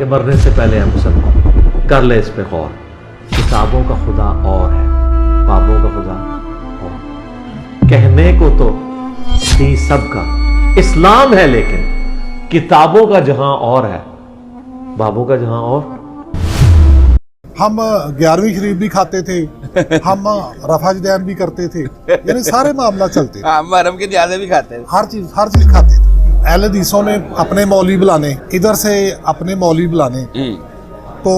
کہ مرنے سے پہلے ہم سب کر لے اس پہ غور. کتابوں کا خدا اور ہے، بابوں کا خدا اور. کہنے کو تو تھی سب کا اسلام ہے، لیکن کتابوں کا جہاں اور ہے، بابوں کا جہاں اور. ہم 11ویں شریف بھی کھاتے تھے، ہم رفع جدین بھی کرتے تھے، یعنی سارے معاملات چلتے تھے. محرم کے دیازے بھی کھاتے ہیں، ہر چیز کھاتے تھے. اہل حدیثوں نے اپنے مولوی بلانے، ادھر سے اپنے مولوی بلانے، تو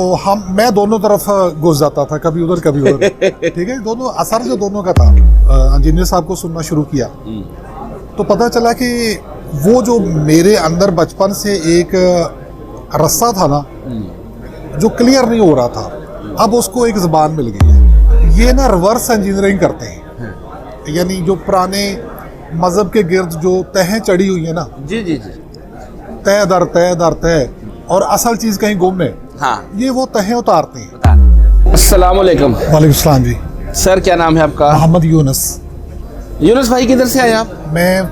میں دونوں طرف گھس جاتا تھا، کبھی ادھر کبھی ادھر. ٹھیک ہے، دونوں اثر جو دونوں کا تھا. انجینئر صاحب کو سننا شروع کیا تو پتہ چلا کہ وہ جو میرے اندر بچپن سے ایک رسہ تھا نا، جو کلیئر نہیں ہو رہا تھا، اب اس کو ایک زبان مل گئی ہے. یہ نا ریورس انجینئرنگ کرتے ہیں، یعنی جو پرانے مذہب کے گرد جو تہیں چڑھی ہوئی ہیں نا، جی جی جی، تہ در تہ در تہ، اور اصل چیز کہیں گم ہے، ہاں، یہ وہ تہیں اتارتے ہیں. السلام علیکم. وعلیکم السلام جی. سر کیا نام ہے آپ کا؟ محمد یونس. یونس بھائی کدھر سے آئے آپ؟ میں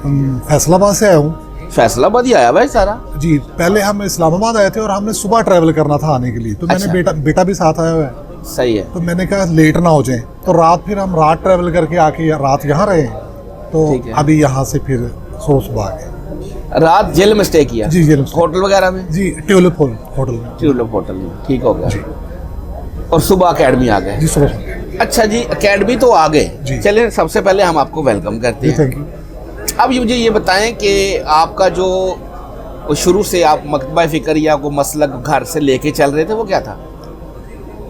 فیصل آباد سے آیا ہوں. فیصل آباد ہی آیا بھائی سارا؟ جی، پہلے ہم اسلام آباد آئے تھے اور ہم نے صبح ٹریول کرنا تھا آنے کے لیے، تو میں نے بیٹا بھی ساتھ آیا ہوا ہے. صحیح ہے. تو میں نے کہا لیٹ نہ ہو جائیں، تو رات پھر ہم رات ٹریول کر کے آ کے رات یہاں رہے ہیں، تو ابھی یہاں سے پھر صبح آ گئے. رات جیل میں اسٹے کیا؟ جی جیل ہوٹل وغیرہ میں؟ جی، ٹیولپ ہوٹل میں. ٹیولپ ہوٹل میں، ٹھیک ہو گیا. جی. اور صبح اکیڈمی آ گئے؟ جی صبح. اچھا جی، اکیڈمی تو آ گئے. جی. چلیں سب سے پہلے ہم آپ کو ویلکم کرتے ہیں. Thank you. اب مجھے یہ بتائیں کہ آپ کا جو شروع سے آپ مکتبہ فکر یا کو مسلک گھر سے لے کے چل رہے تھے، وہ کیا تھا؟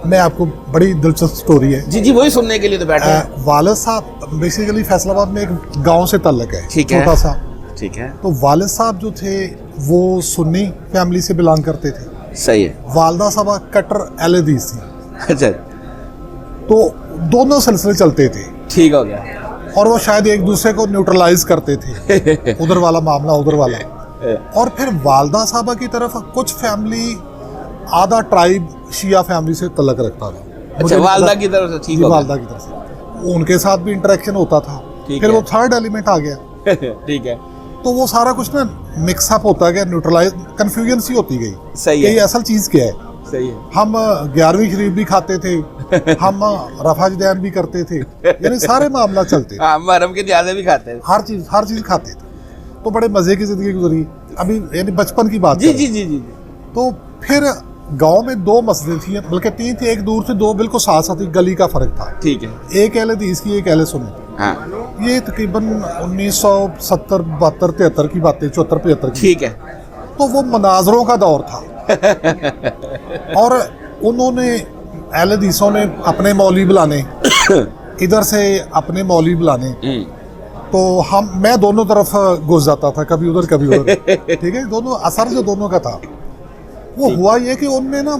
میں آپ کو بڑی دلچسپ سٹوری ہے. جی جی، وہی سننے کے لیے تو بیٹھے ہیں. والد صاحب بیسیکلی فیصل آباد میں ایک گاؤں سے تعلق ہے، ٹھیک ہے، چھوٹا سا. ٹھیک ہے. تو والد صاحب جو تھے وہ سنی فیملی سے بلانگ کرتے تھے. صحیح ہے. والدہ صاحبہ کٹر اہل حدیث تھی. اچھا، تو دونوں سلسلے چلتے تھے، ٹھیک ہو گیا. اور وہ شاید ایک دوسرے کو نیوٹرلائز کرتے تھے، ادھر والا معاملہ ادھر والا. اور پھر والدہ صاحبہ کی طرف کچھ فیملی، آدھا ٹرائب شیعہ فیملی سے تعلق رکھتا تھا. اچھا، والدہ کی طرف سے. ٹھیک ہو گیا. والدہ کی طرف سے ان کے ساتھ بھی انٹریکشن ہوتا تھا. پھر وہ تھرڈ ایلیمنٹ آ گیا. ٹھیک ہے. تو وہ سارا کچھ نا مکس اپ ہوتا گیا، نیوٹرلائز، کنفیوژن سی ہوتی گئی. صحیح ہے. یہ اصل چیز کیا ہے. صحیح ہے. ہم 11ویں شریف بھی کھاتے تھے، ہم رفع جدین بھی کرتے تھے، یعنی سارے معاملات چلتے تھے. ہاں، محرم کے دیازے بھی کھاتے ہیں. ہر چیز کھاتے تھے. تو بڑے مزے کی زندگی گزری. ابھی یعنی بچپن کی بات. جی جی جی جی. تو پھر گاؤں میں 2 مسجدیں تھیں، بلکہ 3 تھیں. ایک دور سے 2 بالکل ساتھ ساتھ ہی، گلی کا فرق تھا. ٹھیک ہے. ایک اہل حدیث کی، ایک اہل سنت. ہاں. یہ تقریباً 1970 72 73 کی باتیں، 74 75 کی. ٹھیک ہے. تو وہ مناظروں کا دور تھا. اور انہوں نے اہل حدیثوں نے اپنے مولوی بلانے، ادھر سے اپنے مولوی بلانے، تو میں دونوں طرف گھس جاتا تھا، کبھی ادھر کبھی ادھر. ٹھیک ہے، دونوں اثر جو دونوں کا تھا. وہ ہوا یہ کہ ان میں نا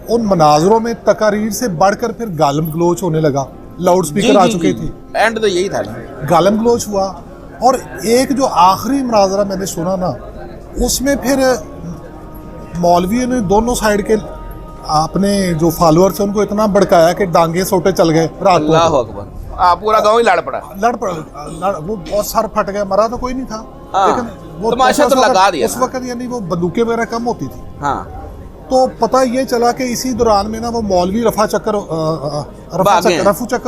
ان مناظروں میں تقاریر سے بڑھ کر پھر گالم گلوچ ہونے لگا. لاؤڈ سپیکر آ چکے تھے. اینڈ تو یہی تھا. گالم گلوچ ہوا. اور ایک جو آخری مناظرہ میں نے سنا نا، اس میں پھر مولوی نے دونوں سائیڈ کے اپنے جو فالوور تھے ان کو اتنا بڑکایا کہ ڈانگے سوٹے چل گئے رات کو. اللہ اکبر. پورا گاؤں ہی لڑ پڑا. وہ بہت سر پھٹ گئے. مرا تو کوئی نہیں تھا، لیکن وہ تماشا تو لگا دیا اس وقت، یعنی وہ بندوقیں وغیرہ کم ہوتی تھی. ہاں. تو پتہ یہ چلا کہ اسی دوران میں نا وہ مولوی رفع چکر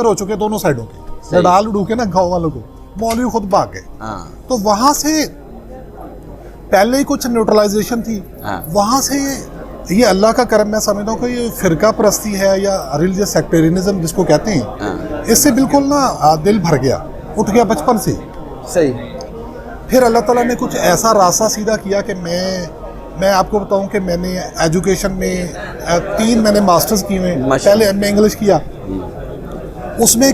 ہو چکے دونوں سائڈوں کے. ڈال اڑو کے نا گاؤں والوں کو مولوی خود بھاگ گئے. تو وہاں سے پہلے ہی کچھ نیوٹرلائزیشن تھی. وہاں سے یہ اللہ کا کرم میں سمجھتا ہوں کہ یہ فرقہ پرستی ہے یا ریلیجیس سیکٹرینزم جس کو کہتے ہیں، اس سے بالکل نا دل بھر گیا، اٹھ گیا بچپن سے. صحیح. پھر اللہ تعالیٰ نے کچھ ایسا راستہ سیدھا کیا کہ میں آپ کو بتاؤں کہ میں نے ایجوکیشن میں 3 میں نے ماسٹرز کی ہوئے. پہلے ایم اے انگلش کیا، اس میں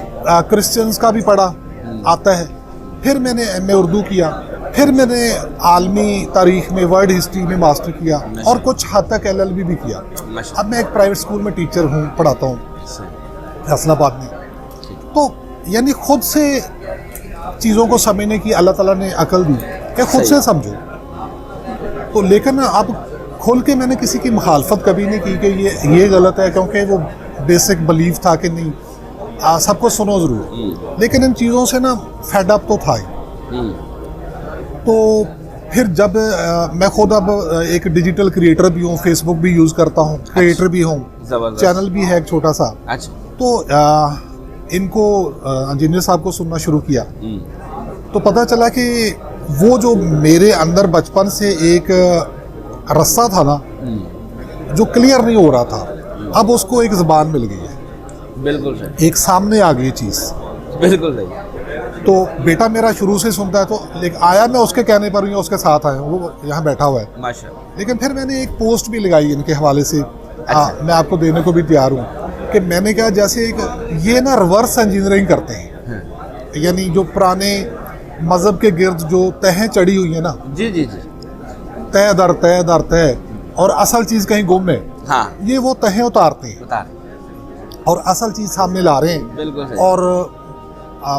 کرسچنز کا بھی پڑھا آتا ہے. پھر میں نے ایم اے اردو کیا. پھر میں نے عالمی تاریخ میں ورلڈ ہسٹری میں ماسٹر کیا، اور کچھ حد تک LLB بھی کیا. اب میں ایک پرائیویٹ اسکول میں ٹیچر ہوں، پڑھاتا ہوں فیصل آباد میں. تو یعنی خود سے چیزوں کو سمجھنے کی اللہ تعالیٰ نے عقل دی کہ خود سے سمجھو. تو لیکن اب کھول کے میں نے کسی کی مخالفت کبھی نہیں کی کہ یہ غلط ہے، کیونکہ وہ بیسک بلیف تھا کہ نہیں سب کو سنو ضرور. لیکن ان چیزوں سے نا فیڈ اپ تو تھا ہی. تو پھر جب میں خود اب ایک ڈیجیٹل کریٹر بھی ہوں, فیس بک بھی یوز کرتا ہوں, کریٹر بھی ہوں, چینل بھی ہے ایک چھوٹا سا. تو ان کو انجینئر صاحب کو سننا شروع کیا تو پتہ چلا کہ وہ جو میرے اندر بچپن سے ایک رسہ تھا نا جو کلیئر نہیں ہو رہا تھا, اب اس کو ایک زبان مل گئی ہے. بالکل صحیح, ایک سامنے آ گئی چیز. بالکل صحیح. تو بیٹا میرا شروع سے سنتا ہے تو آیا میں اس کے کہنے پر ہوں, اس کے ساتھ آیا ہوں, وہ یہاں بیٹھا ہوا ہے ماشاءاللہ. لیکن پھر میں نے ایک پوسٹ بھی لگائی ان کے حوالے سے, میں آپ کو دینے کو بھی تیار ہوں کہ میں نے کہا جیسے ایک یہ نا ریورس انجینئرنگ کرتے ہیں, یعنی جو پرانے مذہب کے گرد جو تہیں چڑھی ہوئی ہیں نا, جی جی جی, تہ در تہ در تہ, اور اصل چیز کہیں گم ہے, ہاں, یہ وہ تہیں اتارتے ہیں اور اصل چیز سامنے لا رہے ہیں. بالکل. اور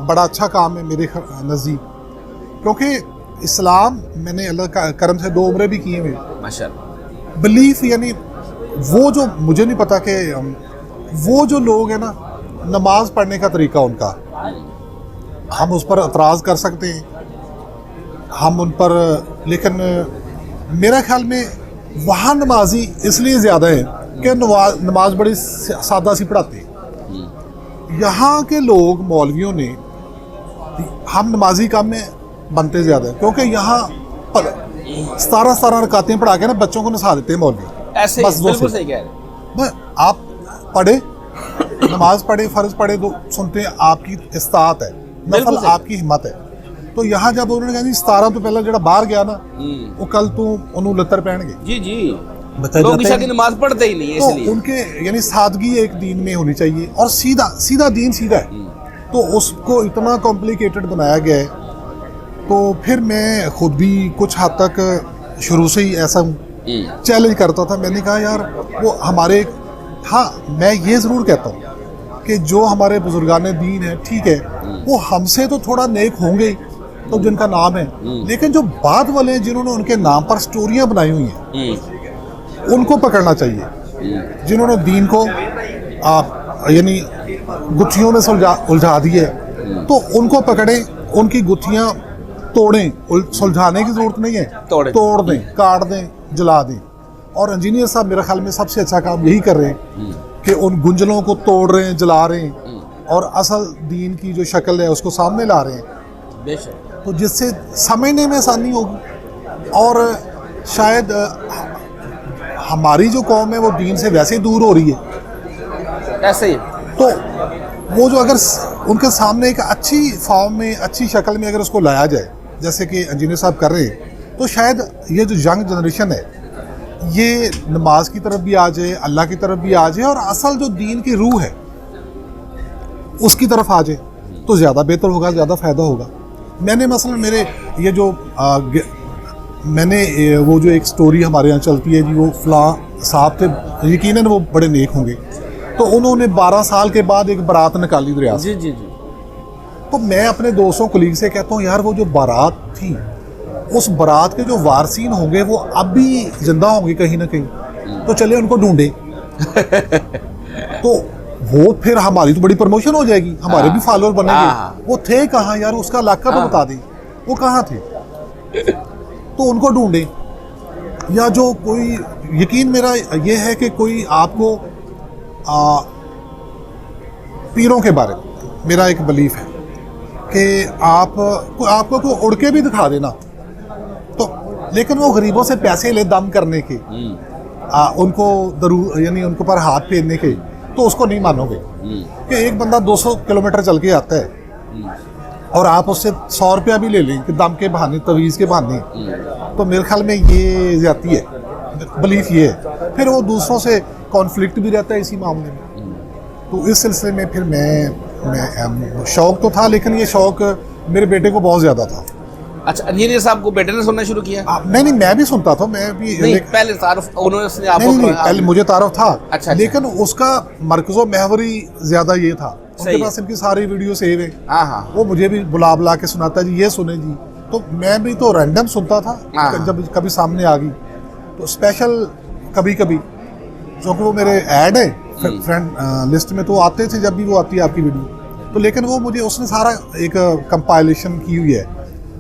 بڑا اچھا کام ہے میرے نزدیک, کیونکہ اسلام میں نے اللہ کا کرم سے 2 عمریں بھی کیے ہوئے. ماشاءاللہ. بلیف یعنی وہ جو مجھے نہیں پتا کہ وہ جو لوگ ہیں نا, نماز پڑھنے کا طریقہ ان کا, ہم اس پر اعتراض کر سکتے ہیں, ہم ان پر, لیکن میرا خیال میں وہاں نمازی اس لیے زیادہ ہیں کہ نماز بڑی سادہ سی پڑھاتے ہیں. یہاں کے لوگ مولویوں نے, ہم نمازی کام میں بنتے زیادہ ہیں کیونکہ یہاں 17 رکعتیں پڑھا کے نا بچوں کو نسا دیتے ہیں مولوی. ایسے بالکل صحیح کہہ رہے ہیں. آپ پڑھے, نماز پڑھے, فرض پڑھے تو سنتے ہیں آپ کی استطاعت ہے, نفل آپ کی ہمت ہے. تو یہاں جب انہوں نے کہا جی 17 تو پہلے جڑا باہر گیا نا وہ کل تو انہوں لتر پہن گے. جی جی, لوگ عشاء کی نماز پڑھتے ہی نہیں, اس لیے ان کے یعنی سادگی ایک دین میں ہونی چاہیے, اور سیدھا دین سیدھا ہے. تو اس کو اتنا کمپلیکیٹڈ بنایا گیا ہے. تو پھر میں خود بھی کچھ حد تک شروع سے ہی ایسا چیلنج کرتا تھا. میں نے کہا یار وہ ہمارے, ہاں میں یہ ضرور کہتا ہوں کہ جو ہمارے بزرگان دین ہیں ٹھیک ہے, وہ ہم سے تو تھوڑا نیک ہوں گے تو جن کا نام ہے, لیکن جو بعد والے ہیں جنہوں نے ان کے نام پر سٹوریاں بنائی ہوئی ہیں ان کو پکڑنا چاہیے, جنہوں نے دین کو یعنی گتھیوں میں الجھا دیے, تو ان کو پکڑیں, ان کی گتھیاں توڑیں. سلجھانے کی ضرورت نہیں ہے, توڑ دیں, کاٹ دیں, جلا دیں. اور انجینئر صاحب میرے خیال میں سب سے اچھا کام یہی کر رہے ہیں کہ ان گنجلوں کو توڑ رہے ہیں, جلا رہے ہیں, اور اصل دین کی جو شکل ہے اس کو سامنے لا رہے ہیں, تو جس سے سمجھنے میں آسانی ہوگی. اور شاید ہماری جو قوم ہے وہ دین سے ویسے ہی دور ہو رہی ہے ایسے ہی, تو وہ جو اگر ان کے سامنے ایک اچھی فارم میں, اچھی شکل میں اگر اس کو لایا جائے جیسے کہ انجینئر صاحب کر رہے ہیں, تو شاید یہ جو ینگ جنریشن ہے یہ نماز کی طرف بھی آ جائے, اللہ کی طرف بھی آ جائے, اور اصل جو دین کی روح ہے اس کی طرف آ جائے, تو زیادہ بہتر ہوگا, زیادہ فائدہ ہوگا. میں نے مثلا میرے یہ جو میں نے وہ جو ایک سٹوری ہمارے یہاں چلتی ہے جی, وہ فلاں صاحب تھے, یقیناً وہ بڑے نیک ہوں گے, تو انہوں نے 12 سال کے بعد ایک بارات نکالی دریا سے. جی جی جی. تو میں اپنے دوستوں کولیگ سے کہتا ہوں یار وہ جو بارات تھی, اس بارات کے جو وارثین ہوں گے وہ اب بھی زندہ ہوں گے کہیں نہ کہیں, تو چلے ان کو ڈھونڈے. تو وہ پھر ہماری تو بڑی پروموشن ہو جائے گی, ہمارے بھی فالوور بنیں گے. وہ تھے کہاں یار, اس کا علاقہ تو بتا دیں وہ کہاں تھے, تو ان کو ڈھونڈیں. یا جو کوئی, یقین میرا یہ ہے کہ کوئی آپ کو پیروں کے بارے میں میرا ایک بلیف ہے کہ آپ کو کوئی اڑ کے بھی دکھا دینا, تو لیکن وہ غریبوں سے پیسے لے دم کرنے کے, ان کو یعنی ان کے پر ہاتھ پھیرنے کے, تو اس کو نہیں مانو گے. کہ ایک بندہ 200 کلومیٹر چل کے آتا ہے اور آپ اس سے 100 روپیہ بھی لے لیں کہ دم کے بہانے, تویز کے بہانے, تو میرے خیال میں یہ زیادتی ہے. بلیف یہ ہے. پھر وہ دوسروں سے کانفلکٹ بھی رہتا ہے اسی معاملے میں. تو اس سلسلے میں پھر میں شوق تو تھا, لیکن یہ شوق میرے بیٹے کو بہت زیادہ تھا. اچھا, انجینئر صاحب کو بیٹے نے سننا شروع کیا؟ نہیں, میں بھی سنتا تھا, میں بھی پہلے تعارف انہوں نے آپ کو, پہلے مجھے تعارف تھا. اچھا, لیکن اس کا مرکز و محور ہی زیادہ یہ تھا. ان کے پاس ان کی ساری ویڈیو سیو ہے, وہ مجھے بھی بلا کے سناتا ہے جی یہ سنیں جی. تو میں بھی تو رینڈم سنتا تھا, جب کبھی سامنے آ گئی تو اسپیشل کبھی کیونکہ وہ میرے ایڈ ہے فرینڈ لسٹ میں, تو آتے تھے جب بھی وہ آتی ہے آپ کی ویڈیو. تو لیکن وہ مجھے اس نے سارا ایک کمپائلیشن کی ہوئی ہے,